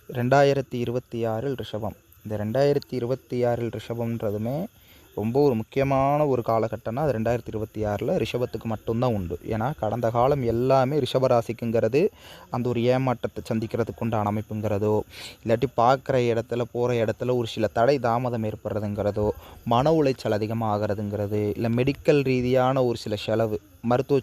2026 ரிஷபம். இந்த 2026 ரிஷபம்ன்றதுமே ரொம்ப ஒரு முக்கியமான ஒரு காலகட்டம்னா அது 2026 ரிஷபத்துக்கு மட்டும்தான் உண்டு. ஏன்னா கடந்த காலம் எல்லாமே ரிஷபராசிக்குங்கிறது அந்த ஒரு ஏமாற்றத்தை சந்திக்கிறதுக்கு உண்டான அமைப்புங்கிறதோ, இல்லாட்டி பார்க்குற இடத்துல போகிற இடத்துல ஒரு சில தடை தாமதம் ஏற்படுறதுங்கிறதோ, மன உளைச்சல் அதிகமாக ஆகிறதுங்கிறது, இல்லை மெடிக்கல் ரீதியான ஒரு சில செலவு, மருத்துவ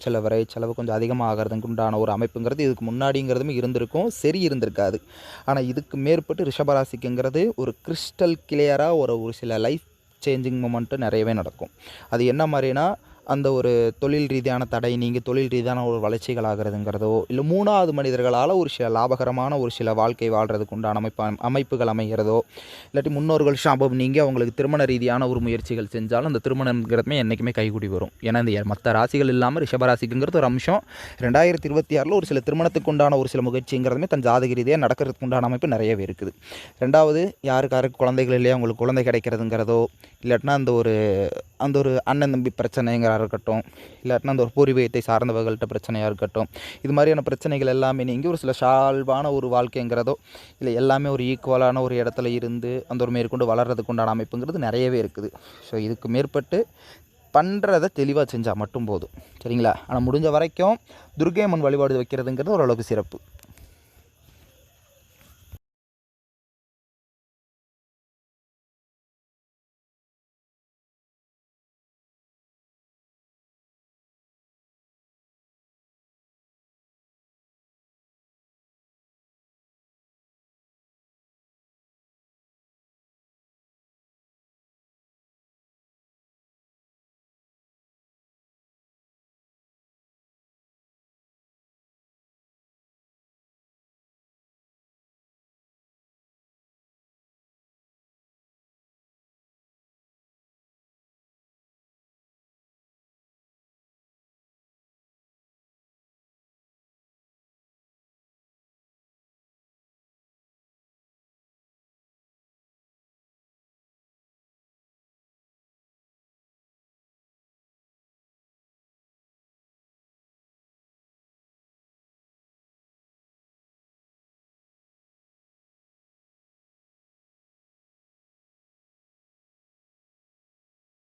செலவு கொஞ்சம் அதிகமாக ஆகிறதுக்கு உண்டான ஒரு அமைப்புங்கிறது இதுக்கு முன்னாடிங்கிறதுமே இருந்திருக்கும், சரி இருந்திருக்காது. ஆனால் இதுக்கு மேற்பட்டு ரிஷபராசிக்குங்கிறது ஒரு கிறிஸ்டல் கிளியராக ஒரு சில லைஃப் சேஞ்சிங் மொமெண்ட்டு நிறையவே நடக்கும். அது என்ன மாதிரினா, அந்த ஒரு தொழில் ரீதியான தடை நீங்கி தொழில் ரீதியான ஒரு வளர்ச்சிகள் ஆகிறதுங்கிறதோ, இல்லை 3வது மனிதர்களால் ஒரு சில லாபகரமான ஒரு சில வாழ்க்கை வாழ்கிறதுக்கு உண்டான அமைப்புகள் அமைகிறதோ, இல்லாட்டி முன்னோர்கள் சாபம் நீங்கி அவங்களுக்கு திருமண ரீதியான ஒரு முயற்சிகள் செஞ்சாலும் அந்த திருமணங்கிறதுமே என்றைக்குமே கைகூடி வரும். ஏன்னா இந்த மற்ற ராசிகள் இல்லாமல் ரிஷபராசிக்குங்கிறது ஒரு அம்சம். 2026 ஒரு சில திருமணத்துக்கு உண்டான ஒரு சில முயற்சிங்கிறதுமே தன் ஜாதக ரீதியாக நடக்கிறதுக்கு உண்டான அமைப்பு நிறையவே இருக்குது. 2வது யாருக்கு குழந்தைகள் இல்லையா அவங்களுக்கு குழந்தை கிடைக்கிறதுங்கிறதோ, இல்லாட்டினா அந்த ஒரு அண்ணன் தம்பி பிரச்சனைங்கிறா இருக்கட்டும், இல்லாட்டினா அந்த ஒரு பூர்வீகத்தை சார்ந்தவர்கள்ட்ட பிரச்சனையாக இருக்கட்டும், இது மாதிரியான பிரச்சனைகள் எல்லாமே நீங்கி ஒரு சில சால்வான ஒரு வாழ்க்கைங்கிறதோ, இல்லை எல்லாமே ஒரு ஈக்குவலான ஒரு இடத்துல இருந்து அந்த ஒரு மேற்கொண்டு வளர்கிறதுக்கு உண்டான அமைப்புங்கிறது நிறையவே இருக்குது. ஸோ இதுக்கு மேற்பட்டு பண்ணுறதை தெளிவாக செஞ்சால் மட்டும் போதும், சரிங்களா? ஆனால் முடிஞ்ச வரைக்கும் துர்க்கை அம்மன் வழிபாடு வைக்கிறதுங்கிறது ஓரளவுக்கு சிறப்பு.